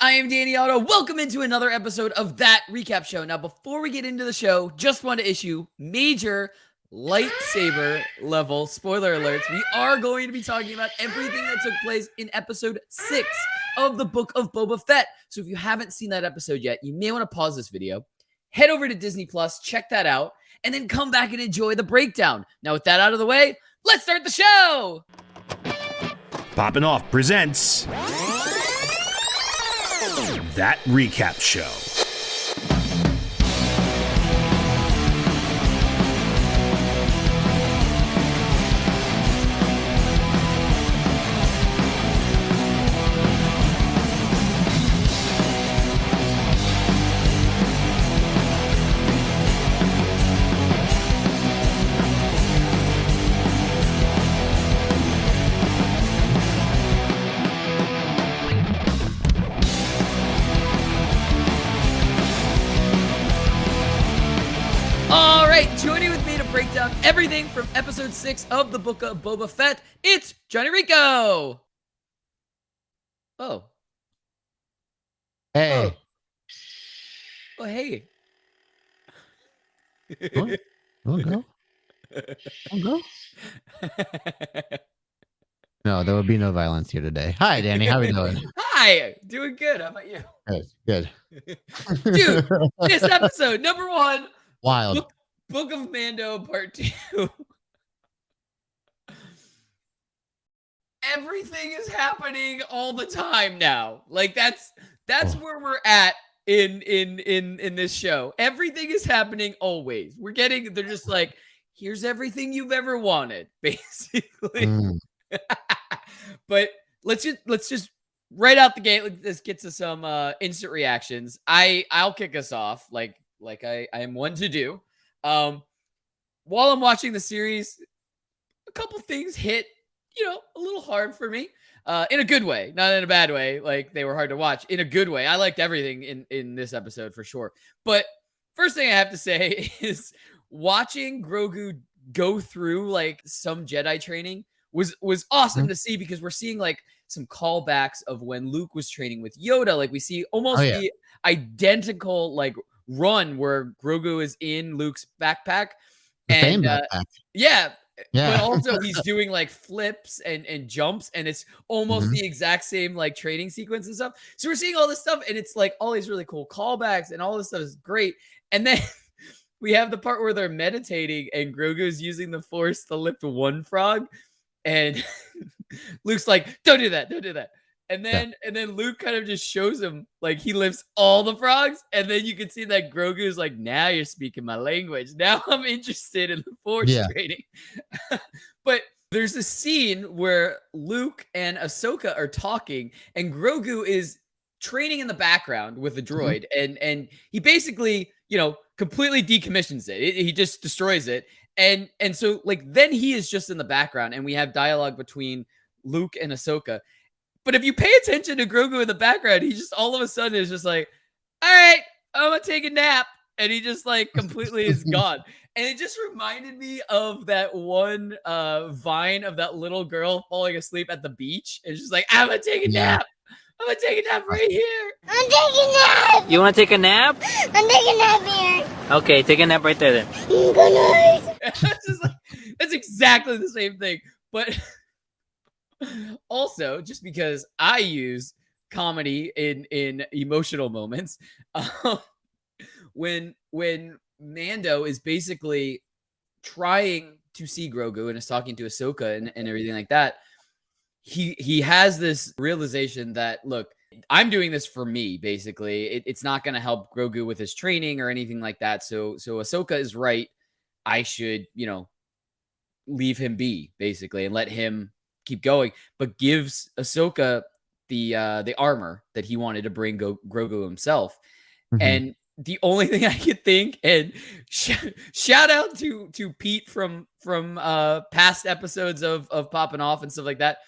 I am Danny Otto. Welcome into another episode of That Recap Show. Now, before we get into the show, just want to issue major lightsaber level spoiler alerts. We are going to be talking about everything that took place in episode 6 of the Book of Boba Fett. So if you haven't seen that episode yet, you may want to pause this video, head over to Disney Plus, check that out, and then come back and enjoy the breakdown. Now, with that out of the way, let's start the show! Poppin' Off presents That Recap Show. Joining with me to break down everything from episode 6 of the Book of Boba Fett, it's Jon Jon Rico. Oh. Hey. Oh, hey. Oh, go. Oh, go. No, there will be no violence here today. Hi, Danny. How are you doing? Hi. Doing good. How about you? Good. Dude, this episode, number 1. Wild. Book of Mando Part 2. Everything is happening all the time now. Like that's where we're at in this show. Everything is happening always. They're just like, here's everything you've ever wanted, basically. But let's just right out the gate, let's get to some instant reactions. I'll kick us off like I am one to do. While I'm watching the series, a couple things hit, a little hard for me, in a good way, not in a bad way. Like they were hard to watch, in a good way. I liked everything in this episode for sure. But first thing I have to say is watching Grogu go through like some Jedi training was awesome to see, because we're seeing like some callbacks of when Luke was training with Yoda. Like we see almost the identical like run where Grogu is in Luke's backpack, and but also he's doing like flips and jumps, and it's almost the exact same like training sequence and stuff. So we're seeing all this stuff, and it's like all these really cool callbacks, and all this stuff is great. And then we have the part where they're meditating, and Grogu's using the Force to lift one frog, and Luke's like, "Don't do that, don't do that." And then Luke kind of just shows him like he lifts all the frogs, and then you can see that Grogu's like, "Now you're speaking my language. Now I'm interested in the Force training." But there's a scene where Luke and Ahsoka are talking, and Grogu is training in the background with the droid, and he basically, completely decommissions it. He just destroys it, and so like then he is just in the background, and we have dialogue between Luke and Ahsoka. But if you pay attention to Grogu in the background, he just all of a sudden is just like, all right, I'm going to take a nap. And he just like completely is gone. And it just reminded me of that one vine of that little girl falling asleep at the beach. And she's like, I'm going to take a nap. I'm going to take a nap right here. I'm taking a nap. You want to take a nap? I'm taking a nap here. Okay, take a nap right there then. Good night. That's exactly the same thing. But also, just because I use comedy in emotional moments, when Mando is basically trying to see Grogu and is talking to Ahsoka and everything like that, he has this realization that, look, I'm doing this for me, basically. It's not going to help Grogu with his training or anything like that. So Ahsoka is right. I should, leave him be, basically, and let him keep going, but gives Ahsoka the armor that he wanted to bring Grogu himself. And the only thing I could think, and shout out to Pete from past episodes of Poppin' Off and stuff like that.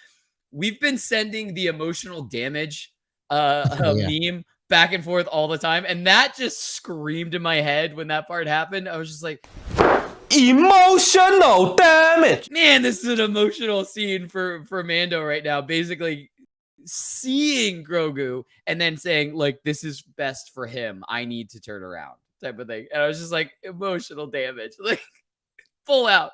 We've been sending the emotional damage meme back and forth all the time, and that just screamed in my head when that part happened. I was just like, emotional damage. Man, this is an emotional scene for Mando right now. Basically seeing Grogu and then saying like, this is best for him. I need to turn around type of thing. And I was just like emotional damage, like full out.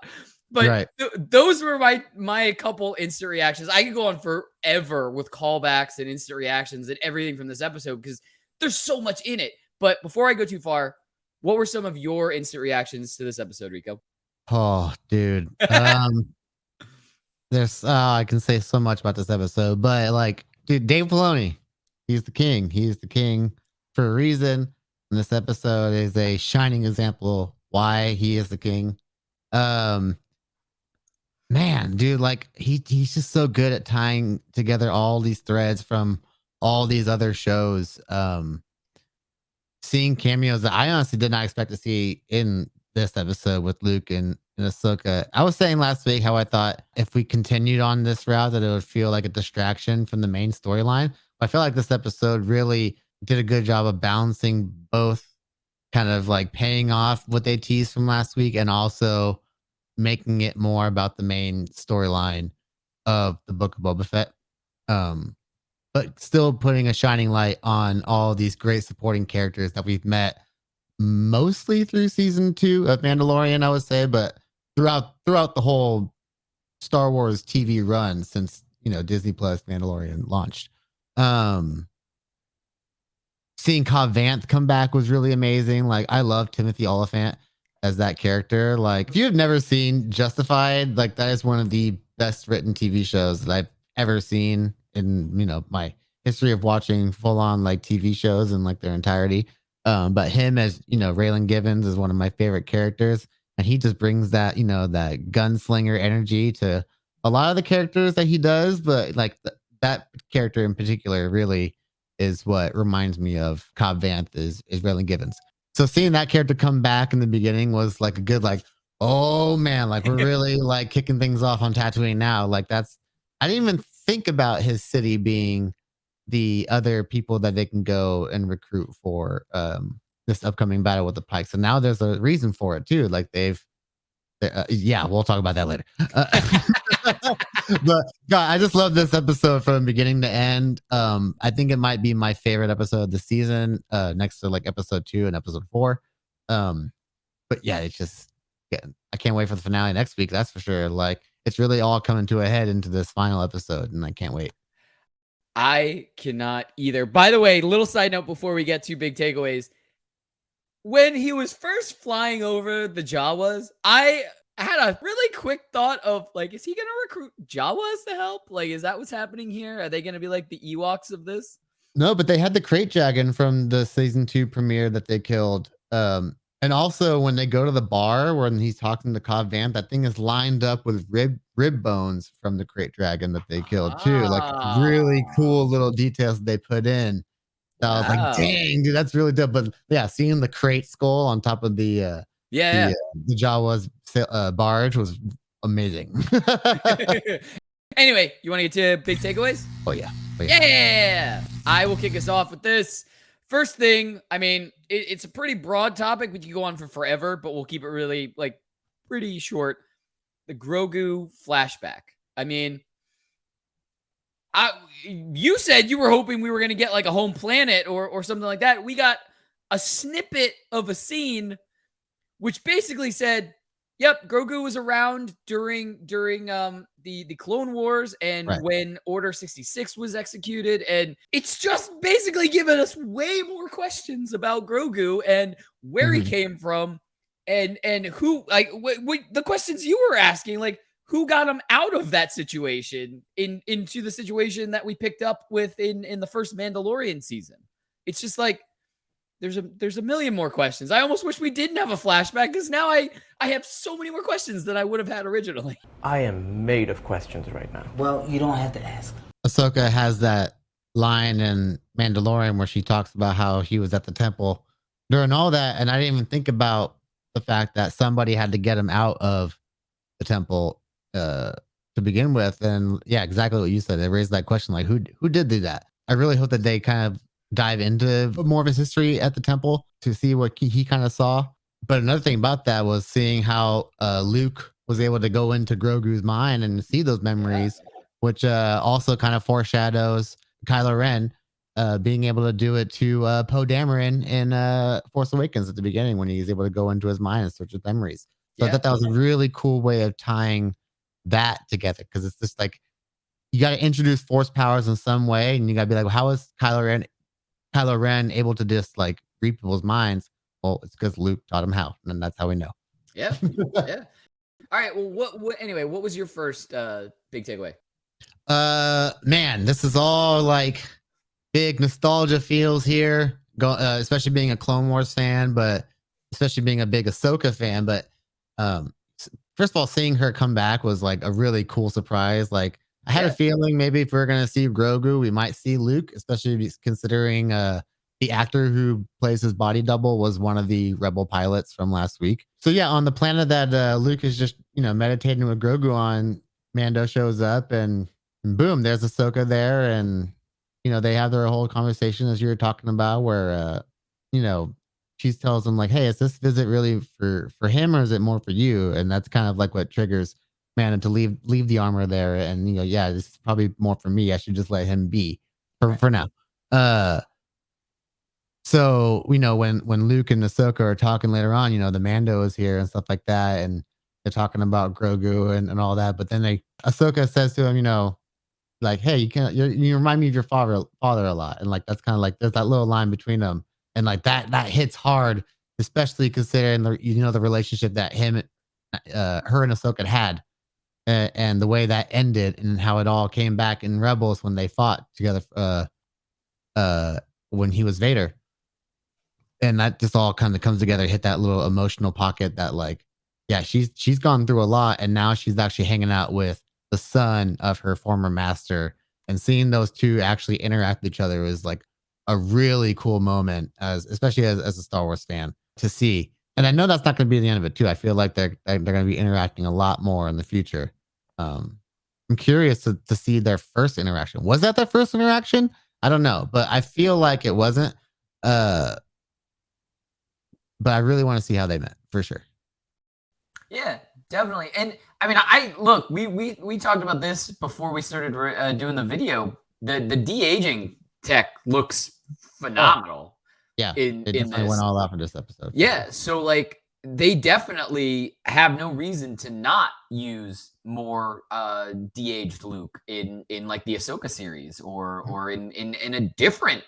But Right. those were my couple instant reactions. I could go on forever with callbacks and instant reactions and everything from this episode because there's so much in it. But before I go too far, what were some of your instant reactions to this episode, Rico? Oh, dude. There's I can say so much about this episode, but like, dude, Dave Filoni, he's the king. He's the king for a reason. And this episode is a shining example why he is the king. Man, dude, like he's just so good at tying together all these threads from all these other shows. Seeing cameos that I honestly did not expect to see in this episode with Luke and Ahsoka. I was saying last week how I thought if we continued on this route that it would feel like a distraction from the main storyline. I feel like this episode really did a good job of balancing both, kind of like paying off what they teased from last week and also making it more about the main storyline of the Book of Boba Fett. But still putting a shining light on all these great supporting characters that we've met mostly through season 2 of Mandalorian, I would say, but throughout the whole Star Wars TV run since, Disney Plus Mandalorian launched. Seeing Cobb Vanth come back was really amazing. Like, I love Timothy Oliphant as that character. Like, if you have never seen Justified, like that is one of the best written TV shows that I've ever seen in my history of watching full on like TV shows in like their entirety. But him as Raylan Givens is one of my favorite characters, and he just brings that that gunslinger energy to a lot of the characters that he does. But like that character in particular really is what reminds me of Cobb Vanth is Raylan Givens. So seeing that character come back in the beginning was like a good like, oh man, like we're really like kicking things off on Tatooine now. Like I didn't even think about his city being the other people that they can go and recruit for this upcoming battle with the Pyke. So now there's a reason for it too. Like yeah, we'll talk about that later. But God, I just love this episode from beginning to end. I think it might be my favorite episode of the season, next to like episode 2 and episode 4. But yeah, it's just, I can't wait for the finale next week. That's for sure. Like it's really all coming to a head into this final episode, and I can't wait. I cannot either. By the way, little side note before we get to big takeaways. When he was first flying over the Jawas, I had a really quick thought of like, is he going to recruit Jawas to help? Like, is that what's happening here? Are they going to be like the Ewoks of this? No, but they had the crate dragon from the season 2 premiere that they killed. And also when they go to the bar when he's talking to Cobb Vanth, that thing is lined up with rib bones from the crate dragon that they killed too. Like really cool little details that they put in. So I was like, dang, dude, that's really dope. But yeah, seeing the crate skull on top of the Jawa's barge was amazing. Anyway, you want to get to big takeaways? Oh yeah. Yeah. I will kick us off with this. First thing, I mean, it's a pretty broad topic. We can go on for forever, but we'll keep it really like pretty short. The Grogu flashback. I mean, you said you were hoping we were going to get like a home planet or something like that. We got a snippet of a scene which basically said, yep, Grogu was around during the Clone Wars and when Order 66 was executed, and it's just basically given us way more questions about Grogu and where he came from and who, like what the questions you were asking, like who got him out of that situation into the situation that we picked up with in the first Mandalorian season. It's just like there's a million more questions. I almost wish we didn't have a flashback because now I have so many more questions than I would have had originally. I am made of questions right now. Well, you don't have to ask. Ahsoka has that line in Mandalorian where she talks about how he was at the temple during all that, and I didn't even think about the fact that somebody had to get him out of the temple to begin with. And yeah, exactly what you said. It raised that question, like who did do that? I really hope that they kind of dive into more of his history at the temple to see what he kind of saw. But another thing about that was seeing how Luke was able to go into Grogu's mind and see those memories, which also kind of foreshadows Kylo Ren being able to do it to Poe Dameron in Force Awakens at the beginning when he's able to go into his mind and search his memories. So I thought that was a really cool way of tying that together, because it's just like you got to introduce Force powers in some way, and you got to be like, well, how is Kylo Ren able to just like read people's minds? Well, it's because Luke taught him how, and that's how we know. Yeah. Yeah. All right. Well, anyway, what was your first big takeaway? Man, this is all like big nostalgia feels here. Especially being a Clone Wars fan, but especially being a big Ahsoka fan. But first of all, seeing her come back was like a really cool surprise. Like I had a feeling maybe if we're gonna see Grogu, we might see Luke, especially considering the actor who plays his body double was one of the Rebel pilots from last week. So yeah, on the planet that Luke is just meditating with Grogu on, Mando shows up and boom, there's Ahsoka there, and they have their whole conversation as you were talking about, where she tells him like, "Hey, is this visit really for him, or is it more for you?" And that's kind of like what triggers Mando to leave the armor there, and yeah, this is probably more for me. I should just let him be for now. So when Luke and Ahsoka are talking later on, the Mando is here and stuff like that, and they're talking about Grogu and all that. But then Ahsoka says to him, like, "Hey, you remind me of your father a lot," and like that's kind of like there's that little line between them, and like that hits hard, especially considering the relationship that her and Ahsoka had, and the way that ended, and how it all came back in Rebels when they fought together, when he was Vader. And that just all kind of comes together, hit that little emotional pocket that like, yeah, she's gone through a lot, and now she's actually hanging out with the son of her former master, and seeing those two actually interact with each other is like a really cool moment, especially as a Star Wars fan to see. And I know that's not going to be the end of it too. I feel like they're going to be interacting a lot more in the future. I'm curious to see their first interaction. Was that their first interaction? I don't know, but I feel like it wasn't. But I really want to see how they met for sure. Yeah, definitely. And I mean, look, we talked about this before we started doing the video. The de-aging tech looks phenomenal. Yeah, it definitely went all out for this episode. Yeah, so like they definitely have no reason to not use more de-aged Luke in like the Ahsoka series or in a different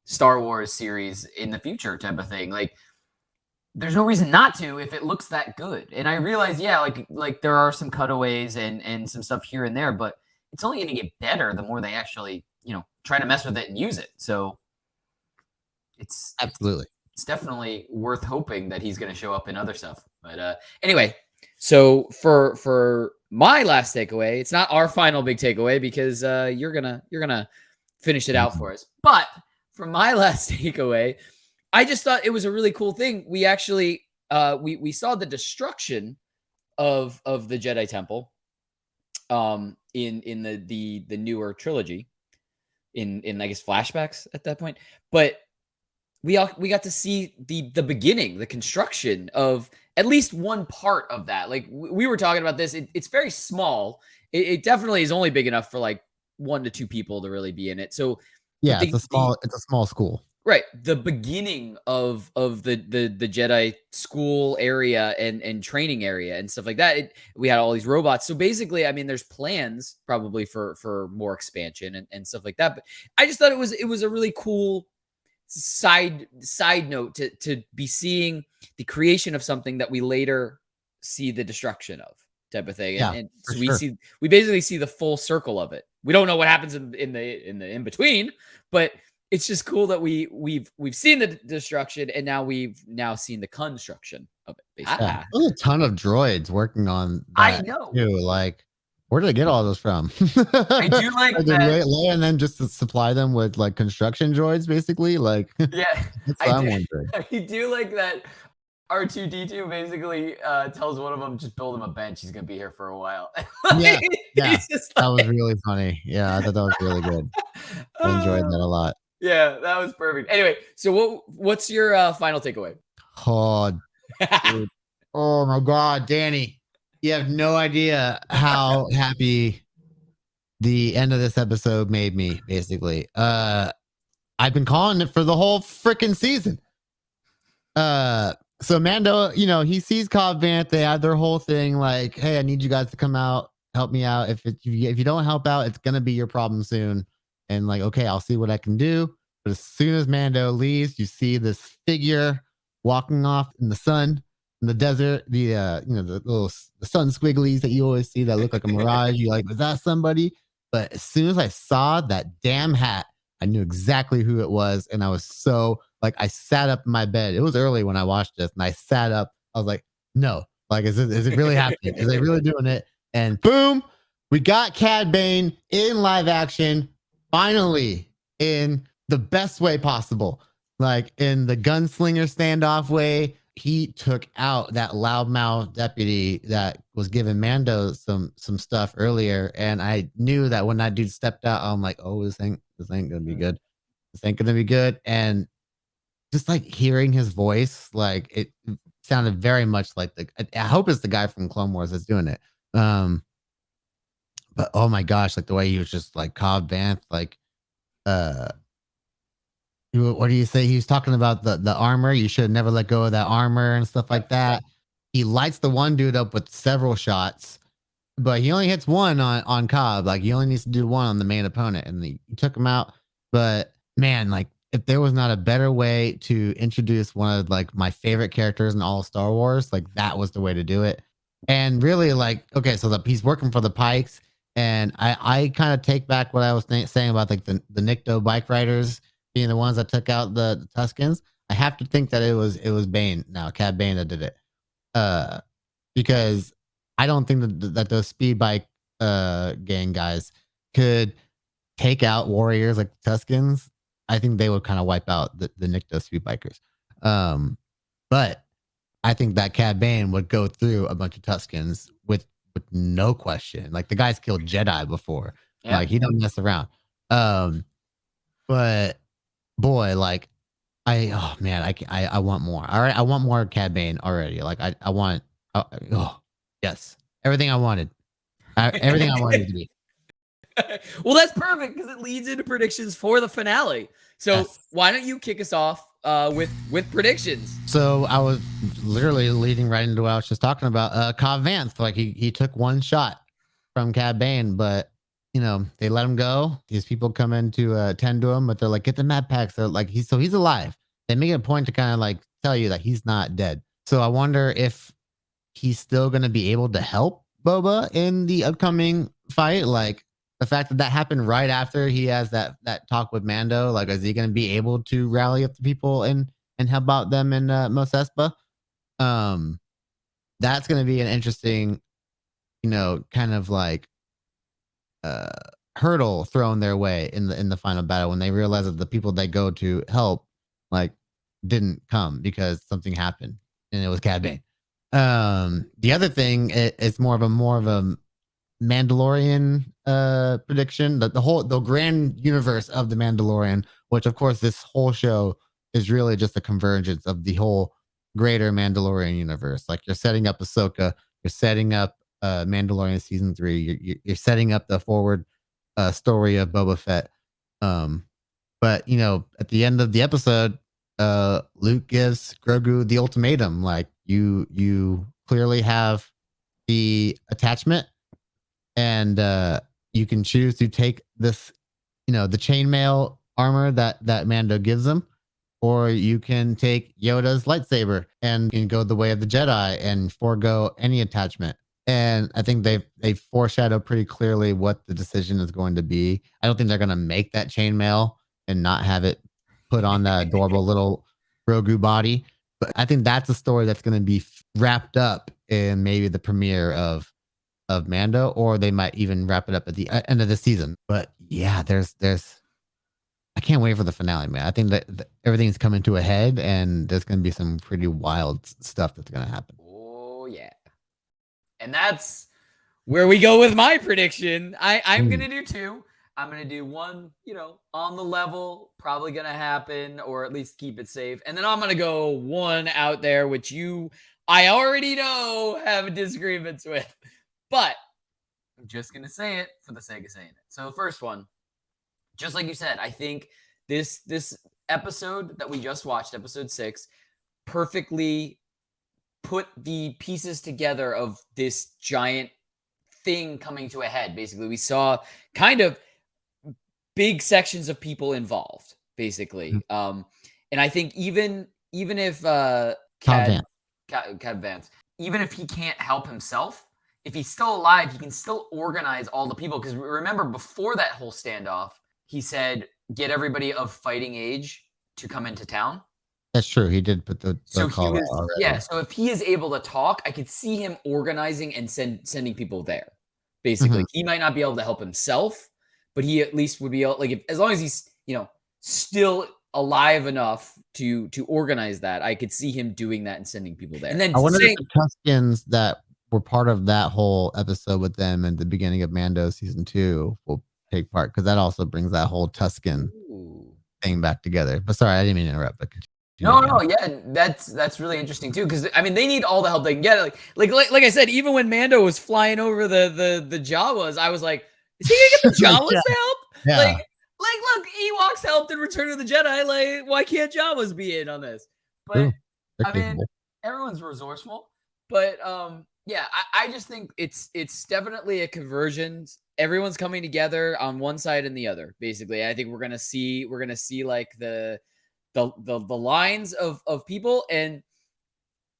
Star Wars series in the future type of thing. Like there's no reason not to if it looks that good. And I realize, yeah, like there are some cutaways and some stuff here and there, but it's only going to get better the more they actually, try to mess with it and use it. So it's definitely worth hoping that he's going to show up in other stuff. But anyway, so for my last takeaway, it's not our final big takeaway because you're gonna finish it out for us. But for my last takeaway, I just thought it was a really cool thing. We actually we saw the destruction of the Jedi Temple in the newer trilogy in I guess flashbacks at that point. But we got to see the beginning, the construction of at least one part of that. Like we were talking about this, it's very small. It definitely is only big enough for like 1 to 2 people to really be in it. So yeah, it's a small school. Right. The beginning of the Jedi school area and training area and stuff like that. We had all these robots. So basically, I mean, there's plans probably for more expansion and stuff like that. But I just thought it was a really cool side note to be seeing the creation of something that we later see the destruction of type of thing. Yeah, and so we basically see the full circle of it. We don't know what happens in the in between, but it's just cool that we've seen the destruction and now we've seen the construction of it. Basically. Yeah. There's a ton of droids working on that. I know. Too. Like, where did they get all those from? I do like that. And then just to supply them with like construction droids, basically. Like, yeah, that's what I'm wondering. I do like that. R2D2 basically tells one of them, just build him a bench. He's gonna be here for a while. Yeah, that was really funny. Yeah, I thought that was really good. I enjoyed that a lot. Yeah, that was perfect. Anyway, so what's your final takeaway? Oh, dude. Oh my God, Danny, you have no idea how happy the end of this episode made me basically. I've been calling it for the whole freaking season. So Mando, he sees Cobb Vanth. They have their whole thing like, hey, I need you guys to come out, help me out. If you don't help out, it's gonna be your problem soon. And like, okay, I'll see what I can do. But as soon as Mando leaves, you see this figure walking off in the sun, in the desert. The sun squigglies that you always see that look like a mirage. You're like, was that somebody? But as soon as I saw that damn hat, I knew exactly who it was, and I was so like, I sat up in my bed. It was early when I watched this, and I sat up. I was like, no, like, is it really happening? Is they really doing it? And boom, we got Cad Bane in live action, finally, in the best way possible, like in the gunslinger standoff way. He took out that loudmouth deputy that was giving Mando some stuff earlier, and I knew that when that dude stepped out, I'm like, oh, this ain't gonna be good. This ain't gonna be good. And just like hearing his voice, like it sounded very much like I hope it's the guy from Clone Wars that's doing it. But oh my gosh, like the way he was just like Cobb Vanth, like what do you say? He was talking about the armor. You should never let go of that armor and stuff like that. He lights the one dude up with several shots, but he only hits one on Cobb. Like he only needs to do one on the main opponent, and he took him out. But man, like if there was not a better way to introduce one of like my favorite characters in all of Star Wars, like that was the way to do it. And really, like, okay, so he's working for the Pikes, and I kind of take back what I was saying about like the Nikto bike riders being the ones that took out the Tuskens. I have to think that it was Bane now, Cad Bane that did it. Because I don't think that those speed bike gang guys could take out warriors like the Tuskens. I think they would kind of wipe out the Nikto speed bikers. But I think that Cad Bane would go through a bunch of Tuskens with no question. Like the guy's killed Jedi before. Yeah. Like he don't mess around. But boy, like I want more. All right, I want more Cad Bane already. Like I want. Yes, everything I wanted. Everything I wanted to be. Well, that's perfect because it leads into predictions for the finale. So yes. Why don't you kick us off with predictions? So I was literally leading right into what I was just talking about. Cobb Vanth, like he took one shot from Cad Bane, but they let him go. These people come in to attend to him, but they're like, get the map packs. They're like, he's alive. They make a point to kind of like tell you that he's not dead. So I wonder if he's still going to be able to help Boba in the upcoming fight. Like the fact that happened right after he has that talk with Mando. Like, is he going to be able to rally up the people and help out them in Mos Espa? That's going to be an interesting, kind of like hurdle thrown their way in the final battle when they realize that the people they go to help like didn't come because something happened and it was Cad Bane. The other thing is more of a Mandalorian prediction, that the grand universe of the Mandalorian, which of course this whole show is really just a convergence of the whole greater Mandalorian universe. Like you're setting up Ahsoka, you're setting up Mandalorian season 3, you're setting up the forward story of Boba Fett. But at the end of the episode, Luke gives Grogu the ultimatum, like you clearly have the attachment, and you can choose to take this, the chainmail armor that Mando gives him, or you can take Yoda's lightsaber and go the way of the Jedi and forego any attachment. And I think they foreshadow pretty clearly what the decision is going to be. I don't think they're going to make that chainmail and not have it put on that adorable little Grogu body. But I think that's a story that's going to be wrapped up in maybe the premiere of Mando, or they might even wrap it up at the end of the season. But yeah, there's I can't wait for the finale, man. I think that everything's coming to a head, and there's going to be some pretty wild stuff that's going to happen. Oh yeah. And that's where we go with my prediction. I'm going to do 2. I'm going to do one, on the level, probably going to happen, or at least keep it safe. And then I'm going to go one out there, which I already know have disagreements with. But just gonna say it for the sake of saying it. So the first one, just like you said, I think this episode that we just watched, episode 6, perfectly put the pieces together of this giant thing coming to a head. Basically, we saw kind of big sections of people involved, basically. And I think even if Cobb Cad Vanth, even if he can't help himself, if he's still alive, he can still organize all the people. Because remember, before that whole standoff, he said, get everybody of fighting age to come into town. That's true. He did put the So call he out was, already. yeah. So if he is able to talk, I could see him organizing and sending people there. Basically, he might not be able to help himself, but he at least would be able, like, as long as he's, still alive enough to organize that, I could see him doing that and sending people there. And then I wonder if the Tuskens that were part of that whole episode with them at the beginning of Mando season 2 will take part, because that also brings that whole Tusken thing back together. But sorry, I didn't mean to interrupt. But no, yeah, that's really interesting too, because I mean they need all the help they can get. Like I said, even when Mando was flying over the Jawas, I was like, is he gonna get the Jawas to help? Yeah. Like look, Ewoks helped in Return of the Jedi. Like, why can't Jawas be in on this? But I mean, everyone's resourceful. But yeah, I just think it's definitely a conversion. Everyone's coming together on one side and the other. Basically, I think we're gonna see like the lines of people, and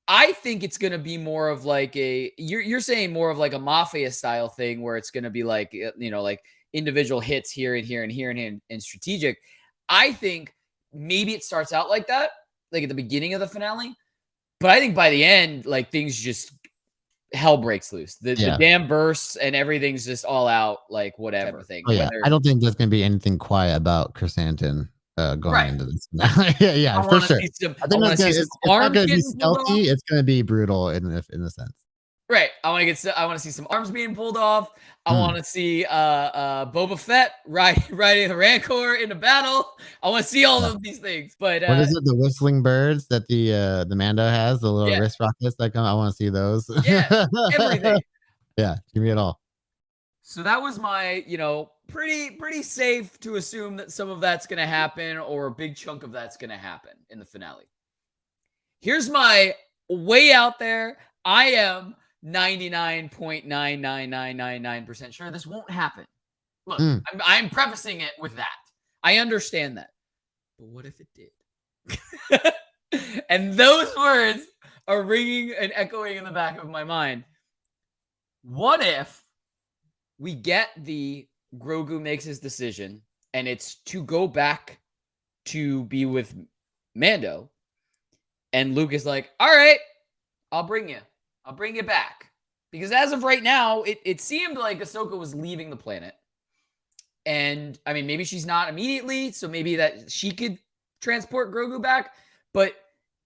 I think it's gonna be more of like you're saying more of like a mafia style thing, where it's gonna be like like individual hits here and here and here and strategic. I think maybe it starts out like that, like at the beginning of the finale, but I think by the end, like things just hell breaks loose. The dam bursts and everything's just all out, like whatever thing. Oh, yeah. I don't think there's gonna be anything quiet about Krrsantan going into this. yeah, for sure. I think it's not gonna be stealthy. It's gonna be brutal in a sense. Right. I want to see some arms being pulled off. I want to see Boba Fett riding the Rancor in a battle. I want to see all of these things. But what is it? The whistling birds that the Mando has, the little wrist rockets that come. I want to see those. Yeah, everything. Yeah, give me it all. So that was my, pretty safe to assume that some of that's going to happen, or a big chunk of that's going to happen in the finale. Here's my way out there. I am 99.99999% sure this won't happen. Look, I'm prefacing it with that. I understand that. But what if it did? And those words are ringing and echoing in the back of my mind. What if we get the Grogu makes his decision and it's to go back to be with Mando, and Luke is like, all right, I'll bring you back. Because as of right now, it seemed like Ahsoka was leaving the planet. And I mean, maybe she's not immediately, so maybe that she could transport Grogu back, but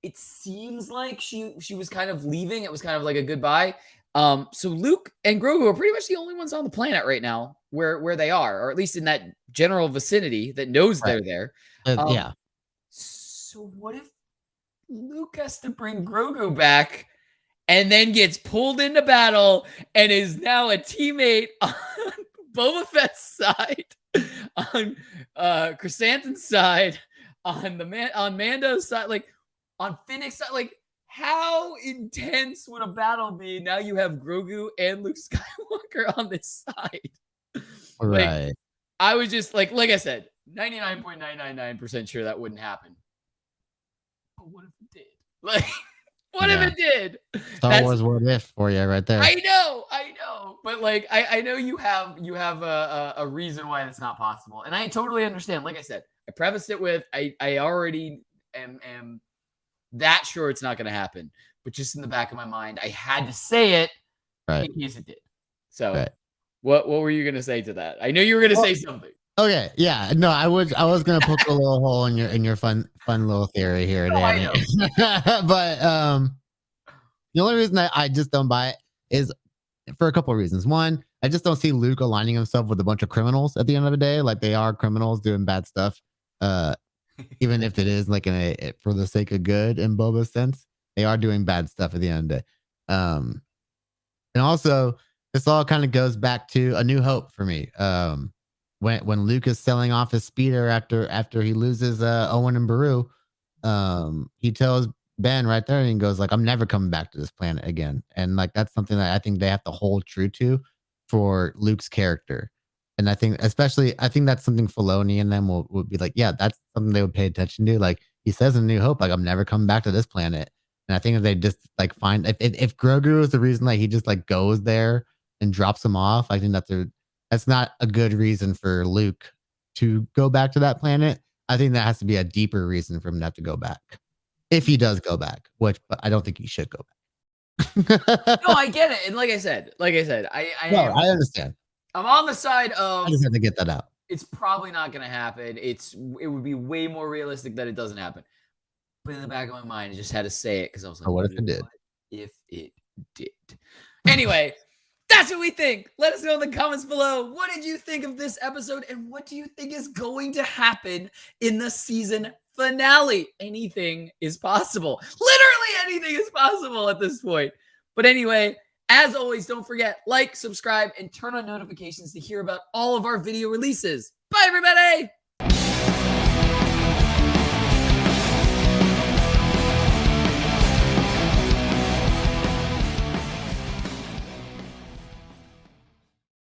it seems like she was kind of leaving. It was kind of like a goodbye. So Luke and Grogu are pretty much the only ones on the planet right now where they are, or at least in that general vicinity that knows they're there. Yeah. So what if Luke has to bring Grogu back and then gets pulled into battle and is now a teammate on Boba Fett's side, on Krrsantan's side, on Mando's side, like on Fennec's side? Like, how intense would a battle be? Now you have Grogu and Luke Skywalker on this side. Right. Like, I was just like I said, 99.999% sure that wouldn't happen. But what if it did? Like, what if it did? Star Wars what if for you right there. I know. But like, I know you have a reason why it's not possible. And I totally understand. Like I said, I prefaced it with, I already am that sure it's not going to happen. But just in the back of my mind, I had to say it in case it did. So what were you going to say to that? I know you were going to say something. Okay, yeah, no, I was gonna poke a little hole in your fun little theory here, Danny. But the only reason I just don't buy it is for a couple of reasons. One, I just don't see Luke aligning himself with a bunch of criminals at the end of the day. Like, they are criminals doing bad stuff, even if it is like for the sake of good in Boba's sense. They are doing bad stuff at the end of the day. And also, this all kind of goes back to A New Hope for me. When Luke is selling off his speeder after he loses Owen and Beru, he tells Ben right there and he goes like, I'm never coming back to this planet again. And like that's something that I think they have to hold true to for Luke's character. And I think that's something Filoni and them will be like, yeah, that's something they would pay attention to. Like he says in New Hope, like I'm never coming back to this planet. And I think if they just like find if Grogu is the reason like he just like goes there and drops him off, I think that's not a good reason for Luke to go back to that planet. I think that has to be a deeper reason for him to have to go back. If he does go back, but I don't think he should go back. No, I get it. And like I said, I understand. I'm on the side of I just have to get that out. It's probably not going to happen. It would be way more realistic that it doesn't happen. But in the back of my mind, I just had to say it because I was like, what if it did? If it did. Anyway, that's what we think. Let us know in the comments below. What did you think of this episode? And what do you think is going to happen in the season finale? Anything is possible. Literally anything is possible at this point. But anyway, as always, don't forget, like, subscribe, and turn on notifications to hear about all of our video releases. Bye, everybody!